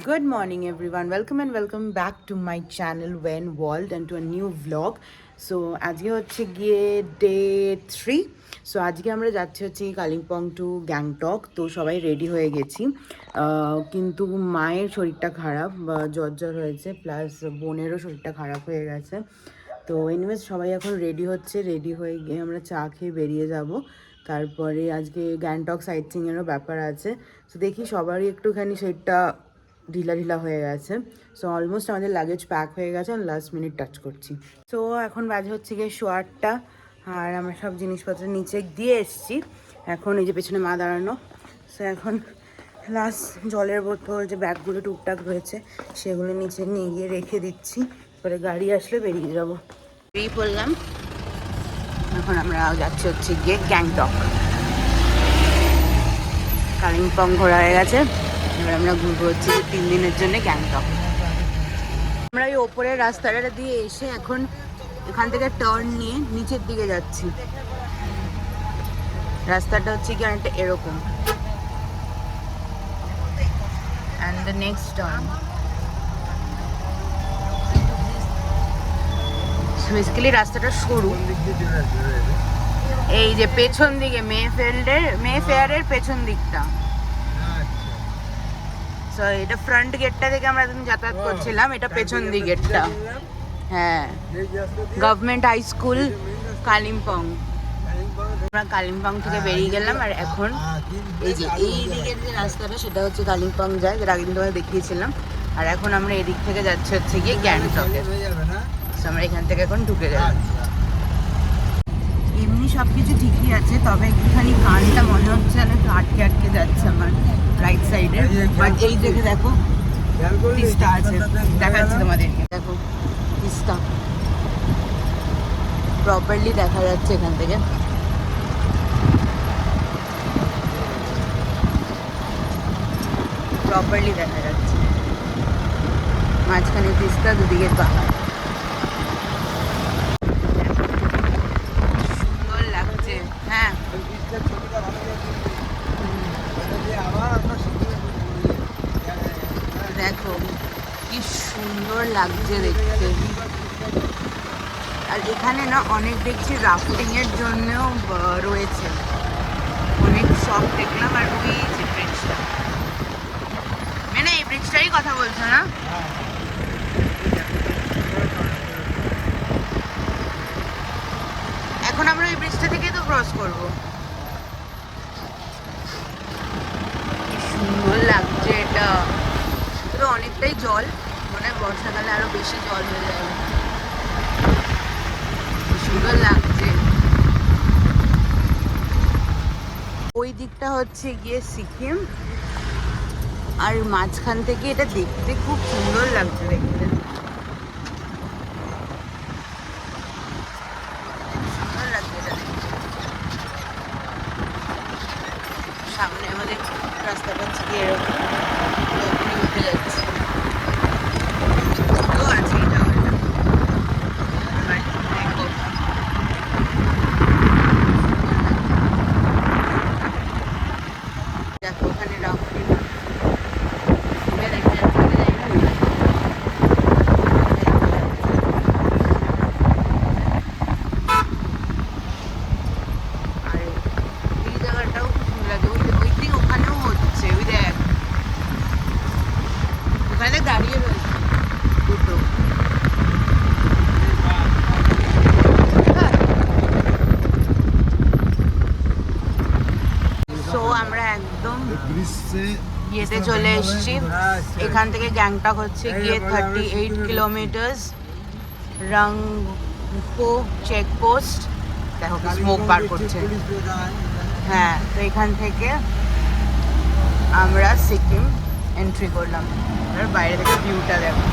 Good morning, everyone. Welcome back to my channel When World and to a new vlog. So আজকে হচ্ছে গিয়ে day 3. So আজকে আমরা যাচ্ছি হচ্ছে কালিম্পং টু গ্যাংটক। তো সবাই রেডি হয়ে গেছি, কিন্তু মায়ের শরীরটা খারাপ, জ্বর হয়েছে, প্লাস বোনেরও শরীরটা খারাপ হয়ে গেছে। তো এনিওয়েজ সবাই এখন রেডি হচ্ছে, রেডি হয়ে গিয়ে আমরা চা খেয়ে বেরিয়ে যাব। তারপরে আজকে গ্যাংটক সাইট সিইংয়েরও ব্যাপার আছে। তো দেখি সবারই একটুখানি সেটা ঢিলা ঢিলা হয়ে গেছে। সো অলমোস্ট আমাদের লাগেজ প্যাক হয়ে গেছে, আমি লাস্ট মিনিট টাচ করছি। সো এখন বাজে হচ্ছে গিয়ে 8:15, আর আমরা সব জিনিসপত্র নিচে দিয়ে এসেছি। এখন এই যে পেছনে মা দাঁড়ানো। সো এখন লাস্ট জলের বোতল, যে ব্যাগগুলো টুকটাক রয়েছে সেগুলো নিচে নিয়ে গিয়ে রেখে দিচ্ছি। পরে গাড়ি আসলে বেরিয়ে যাবো। বেরিয়ে পড়লাম। এখন আমরা যাচ্ছি হচ্ছে গিয়ে গ্যাংটক। কালিম্পং ঘোরা হয়ে গেছে, এবার আমরা ঘুরবো হচ্ছে 3 দিনের জন্য গ্যাংটক। আমরা এই ওপরের রাস্তাটা দিয়ে এসে এখন এখান থেকে টার্ন নিয়ে নিচের দিকে যাচ্ছি। রাস্তাটা হচ্ছে কি অনেকটা এরকম, and the next turn. Basically রাস্তাটা সরু, এই যে পেছন দিকে মেফেয়ারের পেছন দিকটা। সো এটা ফ্রন্ট গেটটা থেকে আমরা যখন যাতায়াত করছিলাম, এটা পেছন দিকেরটা। হ্যাঁ, গভর্নমেন্ট হাই স্কুল কালিম্পং। আমরা কালিম্পং থেকে বেরিয়ে গেলাম, আর এখন এই যে এই দিকের যে রাস্তাটা সেটা হচ্ছে কালিম্পং যায়, যেটা আগে তোমাকে দেখিয়েছিলাম। আর এখন আমরা এদিক থেকে যাচ্ছি হচ্ছে গিয়ে গ্যাংটকে। আমরা এখান থেকে এখন ঢুকে গেলাম। এমনি সব কিছু ঠিকই আছে, তবে একটুখানি কানটা মনে হচ্ছে একটু আটকে আটকে যাচ্ছে আমার রাইট সাইডে। বাট এই দেখে দেখো তিস্তা আছে, দেখাচ্ছি তোমাদেরকে। দেখো তিস্তা প্রপারলি দেখা যাচ্ছে এখান থেকে। প্রপারলি দেখা যাচ্ছে, মাঝখানে তিস্তা, দুদিকে পাহাড়। সুন্দর লাগছে। হ্যাঁ, দেখো কি সুন্দর লাগছে দেখতে। আর এখানে না অনেক দেখছি রাফটিং এর জন্যও রয়েছে, অনেক শপ দেখলাম। আর ওই যে ব্রিজটা, মানে এই ব্রিজটারই কথা বলছো না? এখন আমরা ওই ব্রিজটা থেকে তো ক্রস করবো। সুন্দর লাগছে এটা, তবে অনেকটাই জল, মানে বর্ষাকালে আরো বেশি জল হয়ে যাবে। সুন্দর লাগছে। ওই দিকটা হচ্ছে গিয়ে সিকিম, আর মাঝখান থেকে এটা দেখতে খুব সুন্দর লাগছে দেখতে। সুন্দর লাগছে এটা দেখতে। সামনে আমাদের রাস্তাটা হচ্ছে গিয়ে এরকম উঠে যাচ্ছে। আছে এটা দেখো, ওখানে রাফটিং দেখা যাচ্ছে। আর এই জায়গাটাও খুব সুন্দর লাগে। ওই দিন ওখানেও হচ্ছে, ওই দেখ ওখানে দাঁড়িয়ে রয়েছে দুটো। সো আমরা একদম ইয়েতে চলে এসেছি। এখান থেকে গ্যাংটক হচ্ছে গিয়ে 38 কিলোমিটার। রংপো চেকপোস্ট, দেখো কি স্মোক বার করছে। হ্যাঁ, তো এখান থেকে আমরা সিকিম এন্ট্রি করলাম। আর বাইরে থেকে ভিউটা দেখো।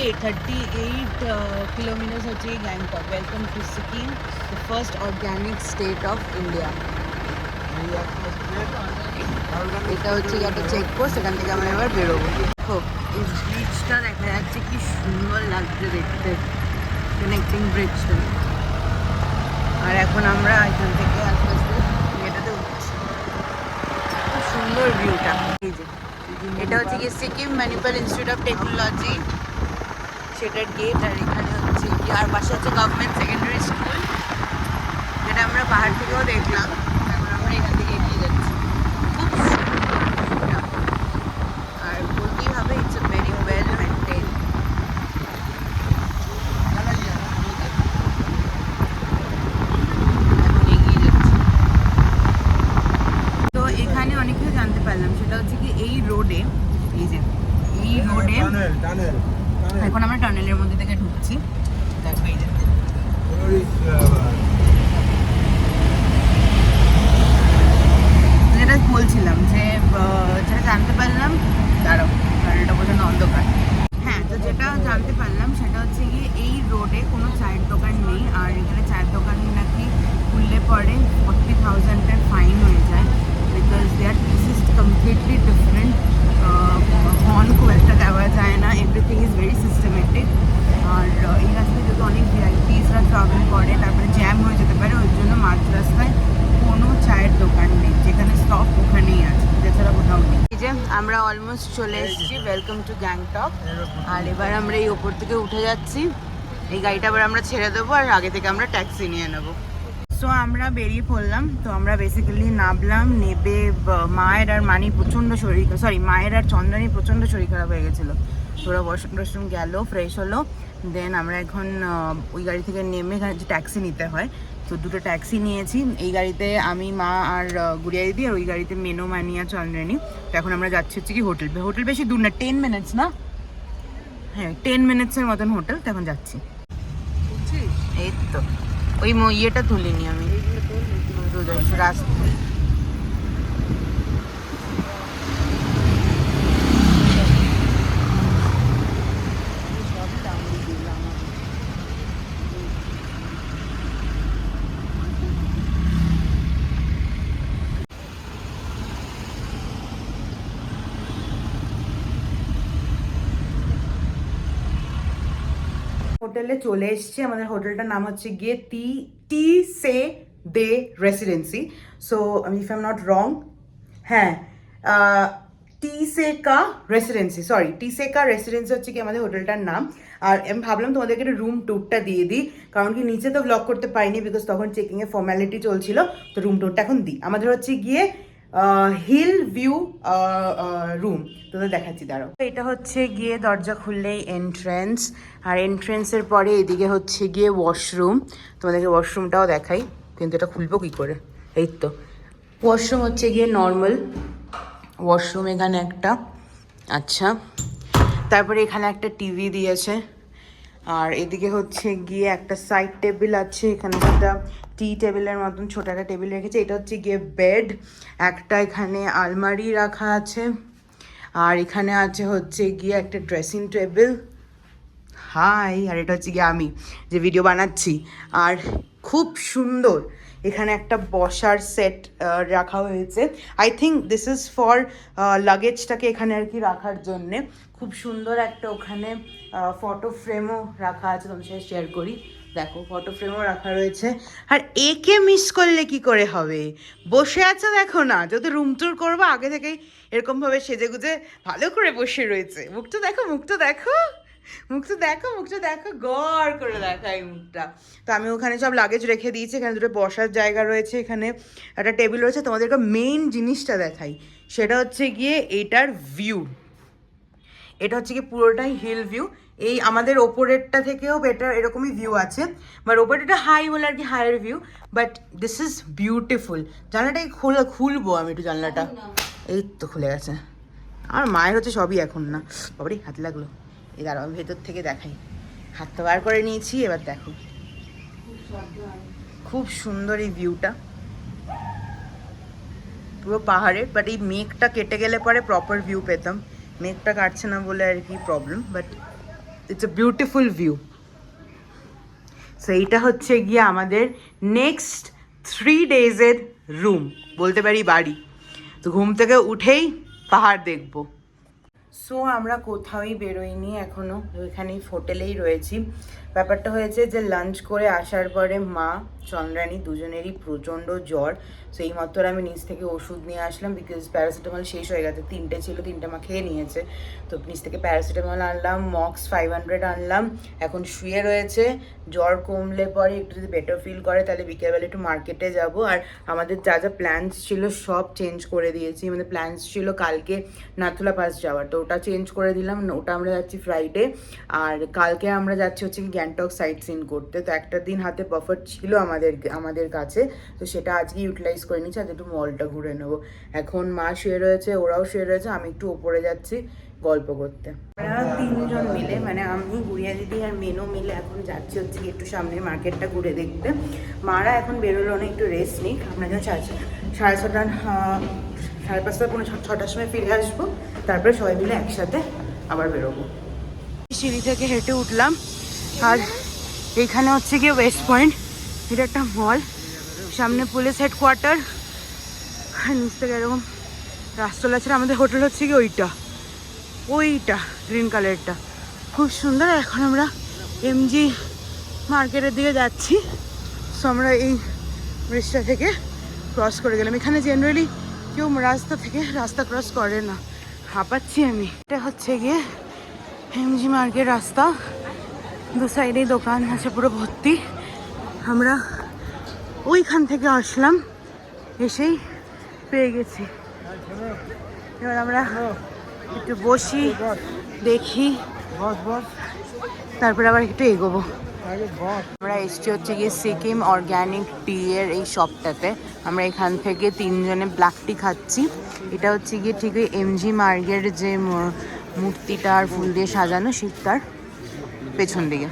38 কিলোমিটার হচ্ছে Gangtok. Welcome to Sikkim, the first organic state of India. এটা হচ্ছে একটা চেকপোস্ট, এখান থেকে আমরা এবার বেরোবো। দেখো এই ব্রিজটা দেখা যাচ্ছে, কি সুন্দর লাগছে দেখতে, কানেক্টিং ব্রিজটা। আর এখন আমরা এখান থেকে আস্তে আস্তে এটাতে উঠছি। খুব সুন্দর ভিউটা। এই যে এটা হচ্ছে কি সিকিম ম্যানিপাল ইনস্টিটিউট অফ টেকনোলজি, সেটার গেট। আর এখানে হচ্ছে কি, আর পাশে হচ্ছে গভর্নমেন্ট সেকেন্ডারি স্কুল, যেটা আমরা পাহাড় থেকেও দেখলাম। এখন আমরা এখান থেকে এগিয়ে যাচ্ছি। খুব সুন্দর, আর বলতেই হবে it's a very well maintain. তো এখানে অনেক কিছু জানতে পারলাম, সেটা হচ্ছে কি এই রোডে, এই যে এই রোডে এখন আমরা টানেলের মধ্যে থেকে ঢুকছি। দেখো এই যে যেটা বলছিলাম, যে যেটা জানতে পারলাম, দাঁড়াও কারণ এটা বোঝানো অন্ধকার। হ্যাঁ, তো যেটা জানতে পারলাম সেটা হচ্ছে গিয়ে এই রোডে কোনো চায়ের দোকান নেই। আর এখানে চায়ের দোকান নাকি খুললে পরে 40,000-এর ফাইন হয়ে যায়, because their pieces completely different. Horn খুব একটা দেওয়া যায় না, এভরিথিং ইজ ভেরি সিস্টেমেটিক। আর এই রাস্তায় যদি অনেক ভিআইপিসরা ট্রাভেল করে, তারপরে জ্যাম হয়ে যেতে পারে, ওই জন্য মাঝ রাস্তায় কোনো চায়ের দোকান নেই, যেখানে স্টপ ওখানেই আছে, এছাড়া কোথাও নেই। এই যে আমরা অলমোস্ট চলে এসেছি, ওয়েলকাম টু গ্যাংটক। আর এবার আমরা এই ওপর থেকে উঠে যাচ্ছি। এই গাড়িটা আবার আমরা ছেড়ে দেবো, আর আগে থেকে আমরা ট্যাক্সি নিয়ে নেবো। সো আমরা বেরিয়ে পড়লাম। তো আমরা বেসিক্যালি নামলাম, নেবে মায়ের আর মায়ের আর চন্দ্রানীর প্রচণ্ড শরীর খারাপ হয়ে গেছিলো। তোরা ওয়াশরুম গেল, ফ্রেশ হলো, দেন আমরা এখন ওই গাড়ি থেকে নেমে এখানে যে ট্যাক্সি নিতে হয়, তো দুটো ট্যাক্সি নিয়েছি। এই গাড়িতে আমি, মা আর গুড়িয়া দিদি, আর ওই গাড়িতে মেনো, মানিয়া, চন্দ্রানী। তো এখন আমরা যাচ্ছি হচ্ছে কি হোটেল বেশি দূর না, 10 মিনিটস না, হ্যাঁ 10 মিনিটসের মতন হোটেল। তো এখন যাচ্ছি। এই তো ওই ইয়েটা তুলিনি আমি, রাস্তা। হোটেলে চলে এসেছি। আমাদের হোটেলটার নাম হচ্ছে গিয়ে টি সে দে residency. So if I am not wrong, হ্যাঁ টিসেকা রেসিডেন্সি হচ্ছে কি আমাদের হোটেলটার নাম। আর আমি ভাবলাম তোমাদেরকে একটা রুম ট্যুরটা দিয়ে দিই, কারণ কি নিচে তো ব্লগ করতে পারিনি, বিকজ তখন চেকিংয়ের ফর্ম্যালিটি চলছিল। তো রুম ট্যুরটা এখন দিই। আমাদের হচ্ছে গিয়ে হিল ভিউ রুম, তোদের দেখাচ্ছি, দাঁড়াও। এটা হচ্ছে গিয়ে দরজা খুললেই এন্ট্রেন্স, আর এন্ট্রেন্সের পরে এদিকে হচ্ছে গিয়ে ওয়াশরুম। তোমাদেরকে ওয়াশরুমটাও দেখাই, কিন্তু এটা খুলবো কী করে? এই তো ওয়াশরুম হচ্ছে গিয়ে নর্মাল ওয়াশরুম, এখানে একটা, আচ্ছা। তারপরে এখানে একটা টিভি দিয়েছে, আর এদিকে হচ্ছে গিয়ে একটা সাইড টেবিল আছে, এখানে একটা টি টেবিলের মতন ছোট একটা টেবিল রেখেছে। এটা হচ্ছে গিয়ে বেড, একটা এখানে আলমারি রাখা আছে, আর এখানে আছে হচ্ছে গিয়ে একটা ড্রেসিং টেবিল। হাই, আর এটা হচ্ছে গিয়ে আমি যে ভিডিও বানাচ্ছি। আর খুব সুন্দর এখানে একটা বসার সেট রাখা হয়েছে। I think this is for লাগেজটাকে এখানে আর কি রাখার জন্যে। খুব সুন্দর একটা ওখানে ফটো ফ্রেমও রাখা আছে, তোমার সাথে শেয়ার করি। দেখো ফটো ফ্রেমও রাখা রয়েছে। আর একে মিস করলে কি করে হবে, বসে আছে দেখো না, যদি রুম ট্যুর করবো আগে থেকেই এরকমভাবে সেজে গুজে ভালো করে বসে রয়েছে। মুখটা দেখো, গড় করে দেখা এই মুখটা। তো আমি ওখানে সব লাগেজ রেখে দিয়েছি, এখানে দুটো বসার জায়গা রয়েছে, এখানে একটা টেবিল রয়েছে। তোমাদেরকে মেইন জিনিসটা দেখাই, সেটা হচ্ছে গিয়ে এটার ভিউ। এটা হচ্ছে কি পুরোটাই হিল ভিউ। এই আমাদের ওপরেরটা থেকেও বেটার এরকমই ভিউ আছে, বাট ওপরেরটা হাই বলে আর কি higher view, but this is beautiful. জানলাটাই খুলবো আমি একটু জানলাটা, এই তো খুলে গেছে। আর মায়ের হচ্ছে সবই এখন না, বাবারই হাত লাগলো। এই দাঁড়াও আমি ভেতর থেকে দেখাই, হাতটা বার করে নিয়েছি, এবার দেখো খুব সুন্দর এই ভিউটা, পুরো পাহাড়ের। বাট এই মেঘটা কেটে গেলে পরে প্রপার ভিউ পেতাম, মেঘটা কাটছে না বলে আর কি problem, but it's a beautiful view. So এইটা হচ্ছে গিয়ে আমাদের নেক্সট 3 ডেজের রুম, বলতে পারি বাড়ি। তো ঘুম থেকে উঠেই পাহাড় দেখবো। সো আমরা কোথাওই বেরোইনি এখনও, এখানেই হোটেলেই রয়েছি। ব্যাপারটা হয়েছে যে লাঞ্চ করে আসার পরে মা চন্দ্রানী দুজনেরই প্রচণ্ড জ্বর। সো এই মাত্র আমি নিচ থেকে ওষুধ নিয়ে আসলাম, বিকজ প্যারাসিটামল শেষ হয়ে গেছে। 3টে ছিল, 3টে মা খেয়ে নিয়েছে। তো নিচ থেকে প্যারাসিটামল আনলাম, মক্স 500 আনলাম। এখন শুয়ে রয়েছে। জ্বর কমলে পরে একটু যদি বেটার ফিল করে তাহলে বিকেলবেলা একটু মার্কেটে যাব। আর আমাদের যা যা প্ল্যান্স ছিল সব চেঞ্জ করে দিয়েছি। আমাদের প্ল্যান্স ছিল কালকে নাথুলা পাস যাওয়ার, তো ওটা চেঞ্জ করে দিলাম। ওটা আমরা যাচ্ছি ফ্রাইডে। আর কালকে আমরা যাচ্ছি হচ্ছে কি গ্যাংটক সাইট সিন করতে। তো একটা দিন হাতে বাফার ছিল আমাদের কাছে, তো সেটা আজকে ইউটিলাইজ করে নিচ্ছি। আজ একটু মলটা ঘুরে নেবো। এখন মা শুয়ে রয়েছে, ওরাও শুয়ে রয়েছে, আমি একটু ওপরে যাচ্ছি গল্প করতে। আমরা 3জন মিলে, মানে আমি, গুড়িয়া দিদি আর মেনু মিলে এখন যাচ্ছি হচ্ছে একটু সামনে মার্কেটটা ঘুরে দেখতে। মারা এখন বেরোলো না, একটু রেস্ট নিক। আমরা যখন 6:30 5:30 পৌনে 6টার সময় ফিরে আসবো। তারপরে সবাই মিলে একসাথে আবার বেরোবো। সিঁড়ি থেকে হেঁটে উঠলাম, আর এইখানে হচ্ছে গিয়ে ওয়েস্ট পয়েন্ট। এটা একটা মল, সামনে পুলিশ হেডকোয়ার্টার, আর নিচ থেকে এরকম রাস্তা আছে। আমাদের হোটেল হচ্ছে কি ওইটা গ্রিন কালারটা, খুব সুন্দর। এখন আমরা এমজি মার্কেটের দিকে যাচ্ছি। সো আমরা এই ব্রিজটা থেকে ক্রস করে গেলাম। এখানে জেনারেলি কেউ রাস্তা ক্রস করে না, হাঁপাচ্ছি আমি। এটা হচ্ছে গিয়ে এমজি মার্কেট রাস্তা, দু সাইডেই দোকান আছে পুরো ভর্তি। আমরা ওইখান থেকে আসলাম, এসেই পেয়ে গেছি। এবার আমরা একটু বসি, দেখি, তারপরে আবার একটু এগোবো। আমরা এসছি হচ্ছে গিয়ে সিকিম অর্গ্যানিক টি এর এই শপটাতে। আমরা এখান থেকে 3জনে ব্ল্যাক টি খাচ্ছি। এটা হচ্ছে গিয়ে ঠিক ওই এমজি মার্গের যে মূর্তিটা আর ফুল দিয়ে সাজানো শীতটার পেছন দিকে।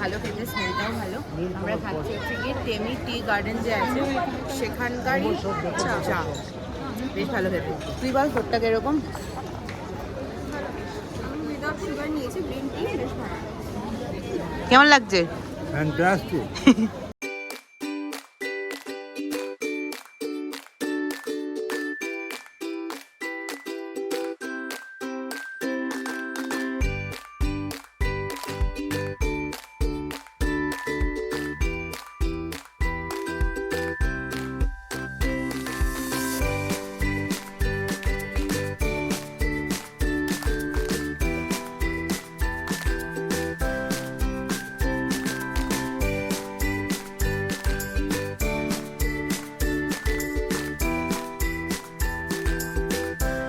ভালো খেতে, স্মেলটাও ভালো। আমরা খাচ্ছি হচ্ছে গিয়ে টেমি টি গার্ডেন যে আছে সেখানকারই চা, বেশ ভালো খেতে। তুই বল তোরটা কিরকম? কেমন লাগছে? ফ্যান্টাস্টিক।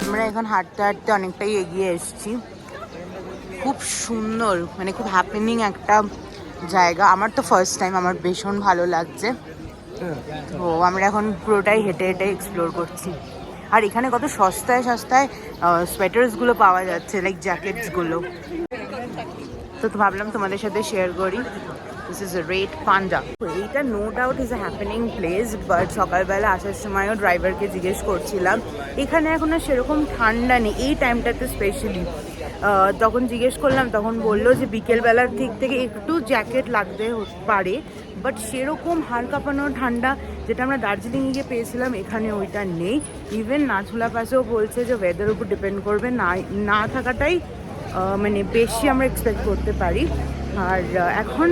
আমরা এখন হাঁটতে হাঁটতে অনেকটাই এগিয়ে এসেছি। খুব সুন্দর, মানে খুব হ্যাপেনিং একটা জায়গা। আমার তো ফার্স্ট টাইম, আমার ভীষণ ভালো লাগছে। তো আমরা এখন পুরোটাই হেঁটে হেঁটে এক্সপ্লোর করছি। আর এখানে কত সস্তায় সোয়েটার্সগুলো পাওয়া যাচ্ছে, লাইক জ্যাকেটসগুলো। তো ভাবলাম তোমাদের সাথে শেয়ার করি। This is red panda. এইটা no doubt is a happening place, but সকালবেলা আসার সময়ও ড্রাইভারকে জিজ্ঞেস করছিলাম, এখানে এখন আর সেরকম ঠান্ডা নেই এই টাইমটাতে স্পেশালি। তখন জিজ্ঞেস করলাম, তখন বললো যে বিকেলবেলার দিক থেকে একটু জ্যাকেট লাগতে পারে, বাট সেরকম হাড় কাঁপানো ঠান্ডা যেটা আমরা দার্জিলিংয়ে গিয়ে পেয়েছিলাম এখানে ওইটা নেই। ইভেন নাথুলা পাসেও বলছে যে ওয়েদার উপর ডিপেন্ড করবে, না থাকাটাই মানে বেশি আমরা এক্সপেক্ট করতে পারি। আর এখন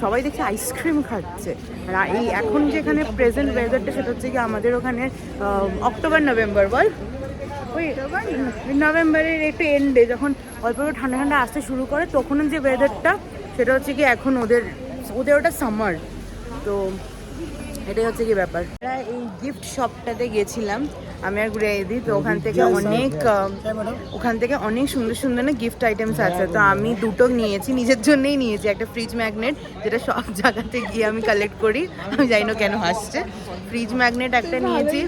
সবাই দেখছি আইসক্রিম খাচ্ছে। আর এই এখন যেখানে প্রেজেন্ট ওয়েদারটা সেটা হচ্ছে কি আমাদের ওখানে অক্টোবর নভেম্বর, বল ওই নভেম্বরের একটু এন্ডে যখন অল্প অল্প ঠান্ডা ঠান্ডা আসতে শুরু করে, তখনের যে ওয়েদারটা সেটা হচ্ছে কি এখন ওদের ওটা সামার। তো এটাই হচ্ছে কি ব্যাপার। আমরা এই গিফট শপটাতে গেছিলাম আমি আর ঘুরে দিই, তো ওখান থেকে অনেক সুন্দর সুন্দর না গিফট আইটেমস আছে। তো আমি দুটো নিয়েছি, নিজের জন্যই নিয়েছি, একটা ফ্রিজ ম্যাগনেট যেটা সব জায়গাতে গিয়ে আমি কালেক্ট করি, আমি জানি না কেন হাসছে। ফ্রিজ ম্যাগনেট একটা নিয়েছি,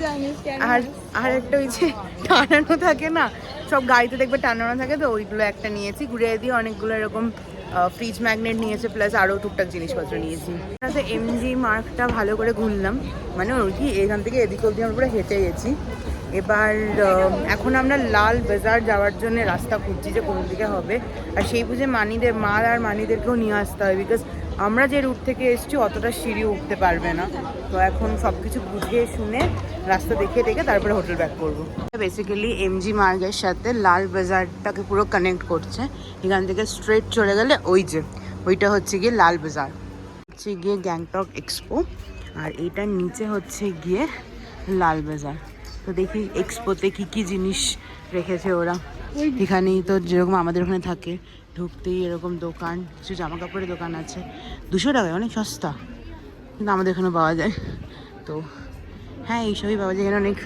আর একটা ওই যে টানানো থাকে না, সব গাড়িতে দেখবে টানানো থাকে, তো ওইগুলো একটা নিয়েছি। ঘুরে দিয়ে অনেকগুলো এরকম ফ্রিজ ম্যাগনেট নিয়েছে, প্লাস আরও টুকটাক জিনিসপত্র নিয়েছি। এমজি মার্কটা ভালো করে ঘুরলাম, মানে ওই কি এখান থেকে এদিক অবধি আমরা পুরো হেঁটে গেছি। এবার এখন আমরা লাল বাজার যাওয়ার জন্য রাস্তা খুঁজছি যে কোন দিকে হবে, আর সেই বুঝে মা আর মানিদেরকেও নিয়ে আসতে হবে, বিকজ আমরা যে রুট থেকে এসেছি অতটা সিঁড়ি উঠতে পারবে না। তো এখন সব কিছু বুঝে শুনে রাস্তা দেখে তারপরে হোটেল ব্যাক করবো। বেসিক্যালি এমজি মার্গের সাথে লাল বাজারটাকে পুরো কানেক্ট করছে। এখান থেকে স্ট্রেট চলে গেলে ওইটা হচ্ছে গিয়ে লাল বাজার, হচ্ছে গিয়ে গ্যাংটক এক্সপো, আর এইটার নিচে হচ্ছে গিয়ে লাল বাজার। তো দেখি এক্সপোতে কি জিনিস রেখেছে ওরা। এখানেই তো যেরকম আমাদের ওখানে থাকে, ঢুকতেই এরকম দোকান, কিছু জামা কাপড়ের দোকান আছে, 200 টাকায় অনেক সস্তা, কিন্তু আমাদের এখানে পাওয়া যায়। তো হ্যাঁ, এইসবই পাওয়া যায়। এখানে অনেক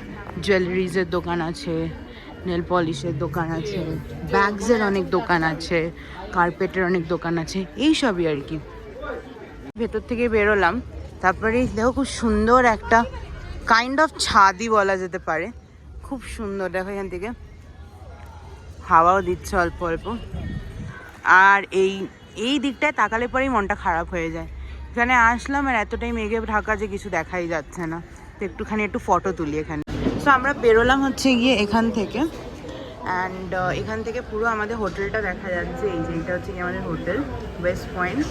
জুয়েলারিজের দোকান আছে, নেল পলিশের দোকান আছে, ব্যাগসের অনেক দোকান আছে, কার্পেটের অনেক দোকান আছে, এইসবই আর কি। ভেতর থেকে বেরোলাম, তারপরে দেখো খুব সুন্দর একটা কাইন্ড অফ ছাদই বলা যেতে পারে, খুব সুন্দর। দেখো এখান থেকে হাওয়াও দিচ্ছে অল্প অল্প, আর এই দিকটায় তাকালে পরেই মনটা খারাপ হয়ে যায়। এখানে আসলাম আর এতটাই মেঘে ঢাকা যে কিছু দেখাই যাচ্ছে না, তো একটু ফটো তুলি এখানে। সো আমরা বেরোলাম হচ্ছে গিয়ে এখান থেকে, অ্যান্ড এখান থেকে পুরো আমাদের হোটেলটা দেখা যাচ্ছে। এইটা হচ্ছে গিয়ে আমাদের হোটেল ওয়েস্ট পয়েন্ট,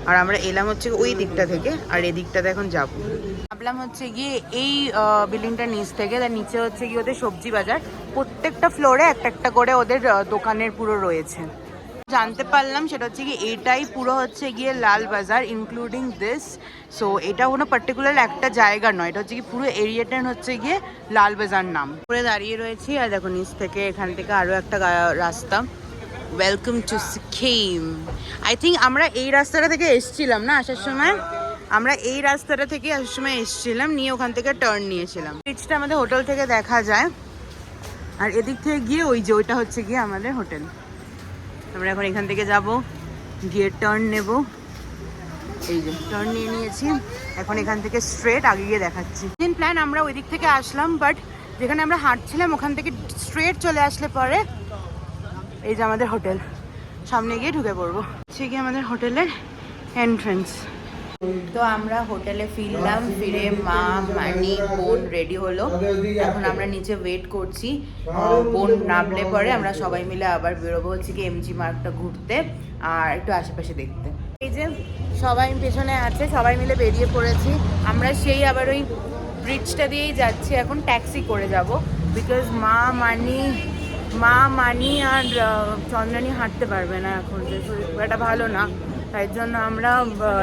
আর আমরা এলাম হচ্ছে ওই দিকটা থেকে, আর এই দিকটাতে এখন যাবো। ভাবলাম হচ্ছে গিয়ে এই বিল্ডিংটার নিচ থেকে, তার নিচে হচ্ছে গিয়ে ওদের সবজি বাজার, প্রত্যেকটা ফ্লোরে একটা করে ওদের দোকানের পুরো রয়েছে। জানতে পারলাম সেটা হচ্ছে কি এটাই পুরো হচ্ছে গিয়ে লাল বাজার ইনক্লুডিং দিস। সো এটা কোনো পার্টিকুলার একটা জায়গা নয়, এটা হচ্ছে কি পুরো এরিয়াটার হচ্ছে গিয়ে লাল বাজার নাম। পুরো দাঁড়িয়ে রয়েছি, আর দেখো নিচ থেকে এখান থেকে আরও একটা রাস্তা, welcome to Sikkim. I think আমরা এই রাস্তাটা থেকে এসছিলাম না আসার সময়, আমরা এই রাস্তাটা থেকে আসার সময় এসছিলাম, নিয়ে ওখান থেকে টার্ন নিয়েছিলাম। ব্রিজটা আমাদের হোটেল থেকে দেখা যায়, আর এদিক থেকে গিয়ে ওইটা হচ্ছে গিয়ে আমাদের হোটেল। আমরা এখন এখান থেকে যাব, গিয়ে টার্ন নেব, এই যে টার্ন নিয়ে নিয়েছি, এখন এখান থেকে স্ট্রেট আগে গিয়ে দেখাচ্ছি। দিন প্ল্যান আমরা ওই দিক থেকে আসলাম, বাট যেখানে আমরা হাঁটছিলাম ওখান থেকে স্ট্রেট চলে আসলে পরে এই যে আমাদের হোটেল, সামনে গিয়ে ঢুকে পড়বো। হচ্ছে গিয়ে আমাদের হোটেলের এন্ট্রেন্স। তো আমরা হোটেলে ফিরলাম, ফিরে মা মানি বোন রেডি হলো, এখন আমরা নিচে ওয়েট করছি। বোন নামলে পরে আমরা সবাই মিলে আবার বেরোবো হচ্ছে কি এমজি মার্কটা ঘুরতে আর একটু আশেপাশে দেখতে। এই যে সবাই পেছনে আছে, সবাই মিলে বেরিয়ে পড়েছি। আমরা সেই আবার ওই ব্রিজটা দিয়েই যাচ্ছি, এখন ট্যাক্সি করে যাব, বিকজ মা মানি আর চন্দ্রানী হাঁটতে পারবে না, এখন যে শরীরটা ভালো না, তাই জন্য আমরা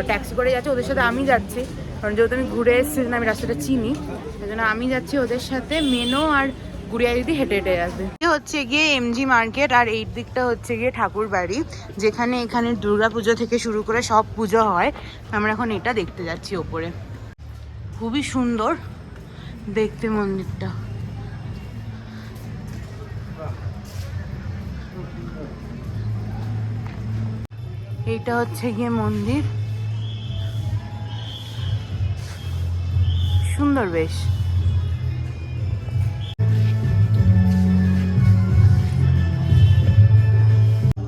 ট্যাক্সি করে যাচ্ছি। ওদের সাথে আমি যাচ্ছি, কারণ যেহেতু আমি ঘুরে এসেছি না, আমি রাস্তাটা চিনি, সেই জন্য আমি যাচ্ছি ওদের সাথে। মেনো আর গুড়িয়া দিদি হেঁটে যাবে। হচ্ছে গিয়ে এমজি মার্কেট, আর এই দিকটা হচ্ছে গিয়ে ঠাকুর বাড়ি, যেখানে এখানে দুর্গা পুজো থেকে শুরু করে সব পুজো হয়। আমরা এখন এটা দেখতে যাচ্ছি ওপরে, খুবই সুন্দর দেখতে মন্দিরটা। এইটা হচ্ছে গিয়ে মন্দির, সুন্দর বেশ।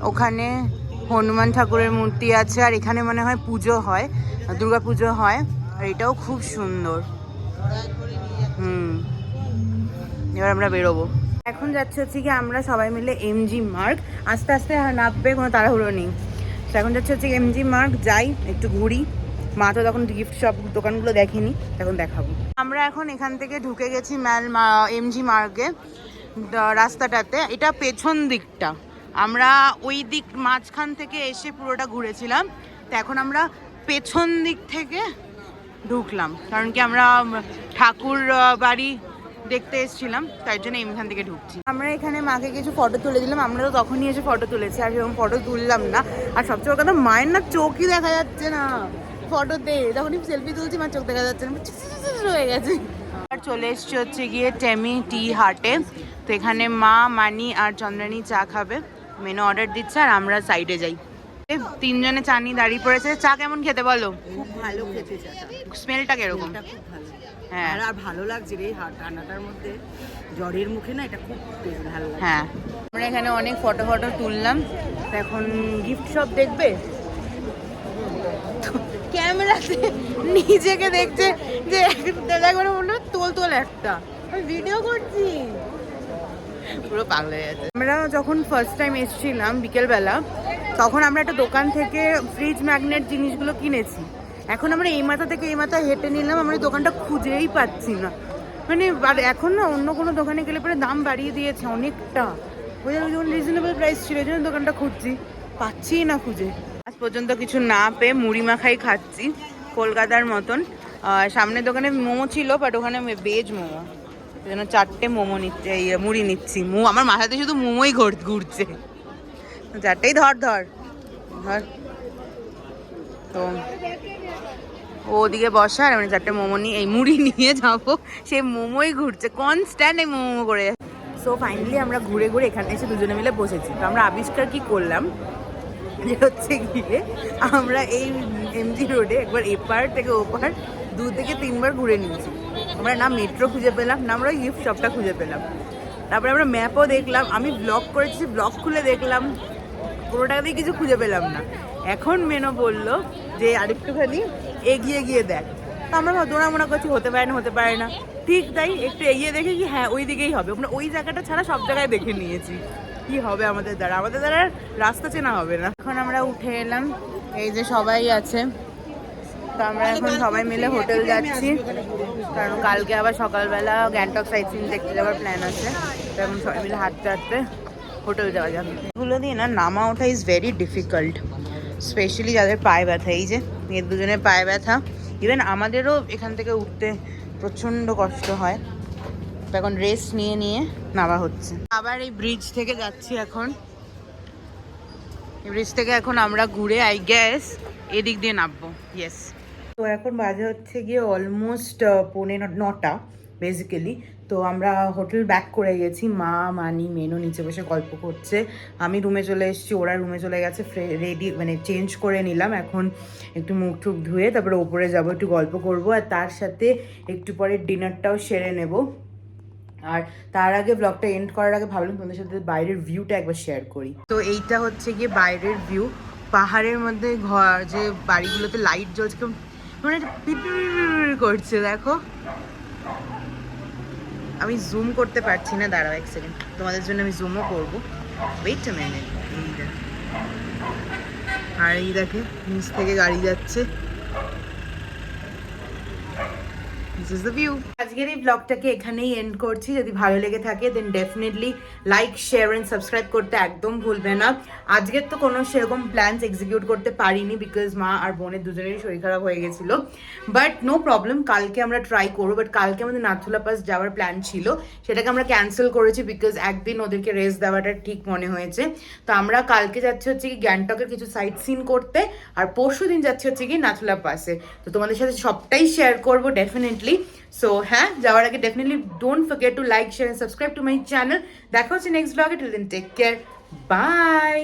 ওখানে হনুমান ঠাকুরের মূর্তি আছে, আর এখানে মনে হয় পুজো হয়, দুর্গা পুজো হয়, আর এটাও খুব সুন্দর। এবার আমরা বেরোবো। এখন যাচ্ছে হচ্ছে কি আমরা সবাই মিলে এমজি মার্গ, আস্তে আস্তে নামবে, কোনো তাড়াহুড়ো নেই। তো এখন যাচ্ছে হচ্ছে এমজি মার্গ, যাই একটু ঘুরি। মা তো তখন গিফট শপ দোকানগুলো দেখেনি, তখন দেখাবো। আমরা এখন এখান থেকে ঢুকে গেছি এমজি মার্গে রাস্তাটাতে, এটা পেছন দিকটা। আমরা ওই দিক মাঝখান থেকে এসে পুরোটা ঘুরেছিলাম, তো এখন আমরা পেছন দিক থেকে ঢুকলাম, কারণ কি আমরা ঠাকুর বাড়ি দেখতে এসেছিলাম, তাই জন্য এখান থেকে ঢুকছি। আমরা এখানে মাকে কিছু ফটো তুলে দিলাম, আমরা তো তখনই এসে ফটো তুলেছি, আর সেরকম ফটো তুললাম না। আর সবচেয়ে বড় কথা, মায়ের না চোখই দেখা যাচ্ছে না, ফটোতে যখনই সেলফি তুলছি আমার চোখ দেখা যাচ্ছে না, হয়ে গেছে। আর চলে এসছি হচ্ছে গিয়ে টেমি টি হাটে। তো এখানে মা, মানি আর চন্দ্রানী চা খাবে, মেনু অর্ডার দিচ্ছে আর আমরা সাইডে যাই। তিনজনে চা নিয়ে দাঁড়িয়ে পড়েছে। চা কেমন খেতে বলো? খুব ভালো খেতে চাটা, স্মেলটা কিরকম? এটা খুব ভালো। হ্যাঁ আর ভালো লাগছে রে ঠান্ডাটার মধ্যে, জ্বরের মুখে না এটা খুব ভালো লাগছে। হ্যাঁ, আমরা এখানে অনেক ফটো তুললাম। এখন গিফট শপ দেখবে, ক্যামেরাতে নিজেকে দেখছে যে দাদা করে বললো তোল একটা, আমি ভিডিও করছি, পুরো পাগল হয়ে যাচ্ছে। আমরা যখন ফার্স্ট টাইম এসেছিলাম বিকেলবেলা, তখন আমরা একটা দোকান থেকে ফ্রিজ ম্যাগনেট জিনিসগুলো কিনেছি। এখন আমরা এই মাথা থেকে এই মাথা হেঁটে নিলাম, আমরা এই দোকানটা খুঁজেই পাচ্ছি না। মানে আর এখন না অন্য কোনো দোকানে গেলে পরে দাম বাড়িয়ে দিয়েছে অনেকটা, ওই যখন রিজনেবল প্রাইস ছিল এই জন্য দোকানটা খুঁজছি, পাচ্ছি না খুঁজে। আজ পর্যন্ত কিছু না পেয়ে মুড়ি মাখাই খাচ্ছি কলকাতার মতন। সামনের দোকানে মোমো ছিল, বাট ওখানে ভেজ মোমো, এই জন্য 4টে মোমো নিচ্ছে, এই মুড়ি নিচ্ছি। আমার মাথাতে শুধু মোমোই ঘুরছে, 4টেই ধর ধর ধর। তো ও ওদিকে বসা আর আমি 4টে মোমো নিয়ে এই মুড়ি নিয়ে যাবো, সেই মোমোই ঘুরছে কনস্ট্যান্ট, এই মোমো করে। সো ফাইনালি আমরা ঘুরে ঘুরে এখানে এসে দুজনে মিলে বসেছি। তো আমরা আবিষ্কার কি করলাম যে হচ্ছে গিয়ে আমরা এই এমজি রোডে একবার এপার থেকে ওপার 2 থেকে 3বার ঘুরে নিয়েছি। আমরা না মেট্রো খুঁজে পেলাম, না আমরা গিফট শপটা খুঁজে পেলাম। তারপরে আমরা ম্যাপও দেখলাম, আমি ব্লগ করেছি, ব্লগ খুলে দেখলাম, পুরোটাতেই কিছু খুঁজে পেলাম না। এখন মেনো বললো যে আরেকটুখানি এগিয়ে গিয়ে দেখ। তো আমরা দোড়া মনে করছি হতে পারে না, ঠিক তাই একটু এগিয়ে দেখে কি হ্যাঁ ওই দিকেই হবে। আমরা ওই জায়গাটা ছাড়া সব জায়গায় দেখে নিয়েছি, কি হবে আমাদের দ্বারা রাস্তা চেনা হবে না। এখন আমরা উঠে এলাম, এই যে সবাই আছে। তো আমরা এখন সবাই মিলে হোটেল যাচ্ছি, কারণ কালকে আবার সকালবেলা গ্যাংটক সাইট সিন দেখতে যাওয়ার প্ল্যান আছে। তো এখন সবাই মিলে হাঁটতে হাঁটতে হোটেল যাওয়া যাবে। এগুলো দিয়ে না নামা ওঠা ইজ ভেরি ডিফিকাল্ট, স্পেশালি যাদের পায়ে ব্যথা। এই যে এর দুজনের পায়ে ব্যথা, ইভেন আমাদেরও এখান থেকে উঠতে প্রচণ্ড কষ্ট হয়। তো এখন রেস্ট নিয়ে নামা হচ্ছে। আবার এই ব্রিজ থেকে যাচ্ছি এখন, এই ব্রিজ থেকে এখন আমরা ঘুরে আই গ্যাস এদিক দিয়ে নামবো। ইয়েস, তো এখন বাজে হচ্ছে গিয়ে অলমোস্ট 9:15 বেসিক্যালি। তো আমরা হোটেল ব্যাক করে গেছি, মা, মানি, মেনু নিচে বসে গল্প করছে, আমি রুমে চলে এসেছি, ওরা রুমে চলে গেছে, রেডি মানে চেঞ্জ করে নিলাম। এখন একটু মুখ টুক ধুয়ে তারপরে ওপরে যাবো, একটু গল্প করব, আর তার সাথে একটু পরে ডিনারটাও সেরে নেব। আর তার আগে ব্লগটা এন্ড করার আগে ভাবলাম তোমাদের সাথে বাইরের ভিউটা একবার শেয়ার করি। তো এইটা হচ্ছে গিয়ে বাইরের ভিউ, পাহাড়ের মধ্যে ঘর, যে বাড়িগুলোতে লাইট জ্বলছে, মানে করছে দেখো। আমি জুম করতে পারছি না, দাঁড়াও 1 সেকেন্ড, তোমাদের জন্য আমি জুমও করবো, ওয়েট আ মিনিট। আর এই দেখে নিচ থেকে গাড়ি যাচ্ছে, This is the view. আজকের এই ব্লগটাকে এখানেই এন্ড করছি। যদি ভালো লেগে থাকে then definitely like, share and subscribe করতে একদম ভুলবে না। আজকের তো কোনো সেরকম প্ল্যানস এক্সিকিউট করতে পারিনি, বিকজ মা আর বোনের দুজনেরই শরীর খারাপ হয়ে গেছিলো। বাট নো প্রবলেম, কালকে আমরা ট্রাই করবো। বাট কালকে আমাদের নাথুলা পাস যাওয়ার প্ল্যান ছিল, সেটাকে আমরা ক্যান্সেল করেছি, বিকজ একদিন ওদেরকে রেস্ট দেওয়াটা ঠিক মনে হয়েছে। তো আমরা কালকে যাচ্ছি হচ্ছে কি গ্যাংটকের কিছু সাইট সিন করতে, আর পরশু দিন যাচ্ছি হচ্ছে কি নাথুলা পাসে। তো তোমাদের সাথে সবটাই শেয়ার করবো ডেফিনেটলি। সো হ্যাঁ, যাওয়ার আগে definitely don't forget to like, share and subscribe to my channel. দেখা হচ্ছে নেক্সট ব্লগে, till then take care, by.